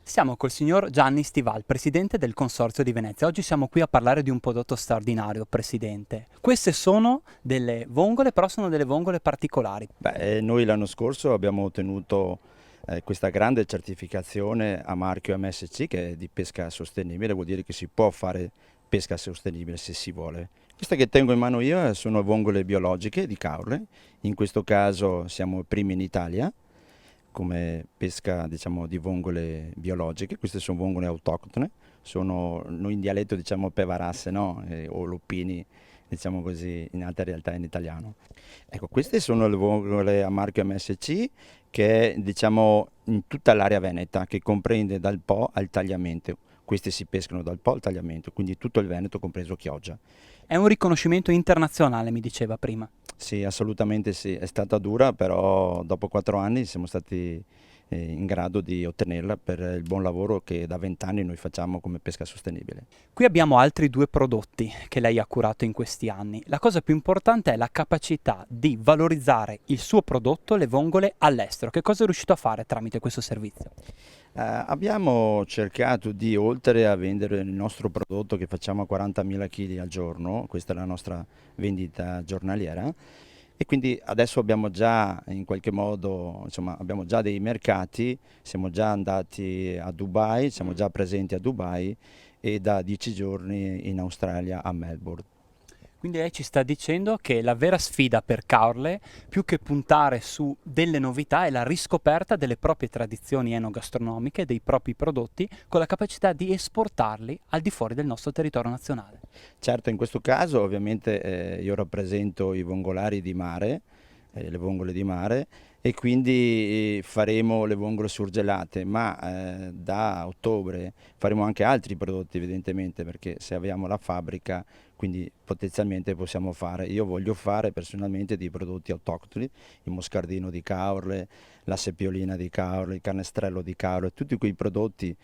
Siamo col signor Gianni Stival, presidente del Consorzio di Venezia. Oggi siamo qui a parlare di un prodotto straordinario, presidente. Queste sono delle vongole, però sono delle vongole particolari. Noi l'anno scorso abbiamo ottenuto questa grande certificazione a marchio MSC, che è di pesca sostenibile, vuol dire che si può fare pesca sostenibile se si vuole. Queste che tengo in mano io sono vongole biologiche di caule, in questo caso siamo i primi in Italia come pesca, diciamo, di vongole biologiche. Queste sono vongole autoctone, sono noi in dialetto diciamo pevarasse, no? O lupini, diciamo così, in altre realtà in italiano. Ecco, queste sono le vongole a marchio MSC che è, diciamo, in tutta l'area veneta, che comprende dal Po al Tagliamento. Queste si pescano dal Po al Tagliamento, quindi tutto il Veneto compreso Chioggia. È un riconoscimento internazionale, mi diceva prima. Sì, assolutamente sì, è stata dura, però dopo 4 anni siamo stati in grado di ottenerla per il buon lavoro che da 20 anni noi facciamo come pesca sostenibile. Qui abbiamo altri due prodotti che lei ha curato in questi anni. La cosa più importante è la capacità di valorizzare il suo prodotto, le vongole, all'estero. Che cosa è riuscito a fare tramite questo servizio? Abbiamo cercato di, oltre a vendere il nostro prodotto che facciamo a 40.000 kg al giorno, questa è la nostra vendita giornaliera, e quindi adesso abbiamo già in qualche modo, insomma, abbiamo già dei mercati, siamo già andati a Dubai, siamo già presenti a Dubai e da 10 giorni in Australia a Melbourne. Quindi lei ci sta dicendo che la vera sfida per Caorle, più che puntare su delle novità, è la riscoperta delle proprie tradizioni enogastronomiche, dei propri prodotti, con la capacità di esportarli al di fuori del nostro territorio nazionale. Certo, in questo caso ovviamente io rappresento i vongolari di mare, le vongole di mare, e quindi faremo le vongole surgelate, ma da ottobre faremo anche altri prodotti evidentemente, perché se abbiamo la fabbrica, quindi potenzialmente possiamo fare. Io voglio fare personalmente dei prodotti autoctoni, il moscardino di Caorle, la seppiolina di Caorle, il canestrello di Caorle, tutti quei prodotti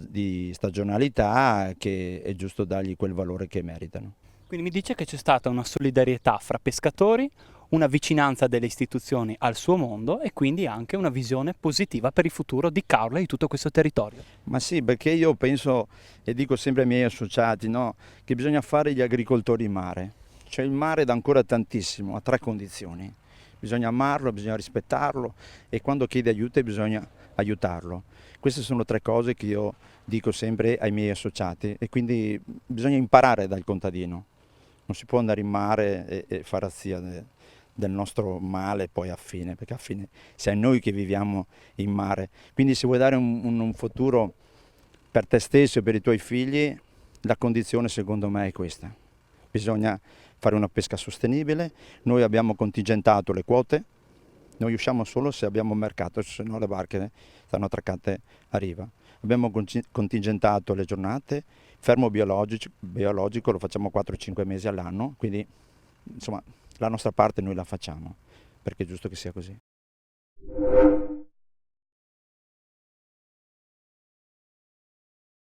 di stagionalità che è giusto dargli quel valore che meritano. Quindi mi dice che c'è stata una solidarietà fra pescatori, una vicinanza delle istituzioni al suo mondo e quindi anche una visione positiva per il futuro di Caorle e di tutto questo territorio. Ma sì, perché io penso e dico sempre ai miei associati, no, che bisogna fare gli agricoltori in mare. Cioè il mare dà ancora tantissimo, ha tre condizioni. Bisogna amarlo, bisogna rispettarlo e quando chiede aiuto bisogna aiutarlo. Queste sono tre cose che io dico sempre ai miei associati e quindi bisogna imparare dal contadino. Non si può andare in mare e fare razzia del nostro male poi a fine, perché a fine siamo noi che viviamo in mare. Quindi se vuoi dare un futuro per te stesso e per i tuoi figli, la condizione secondo me è questa. Bisogna fare una pesca sostenibile, noi abbiamo contingentato le quote, noi usciamo solo se abbiamo mercato, se no le barche stanno attraccate a riva. Abbiamo contingentato le giornate, fermo biologico lo facciamo 4-5 mesi all'anno, quindi insomma la nostra parte noi la facciamo, perché è giusto che sia così.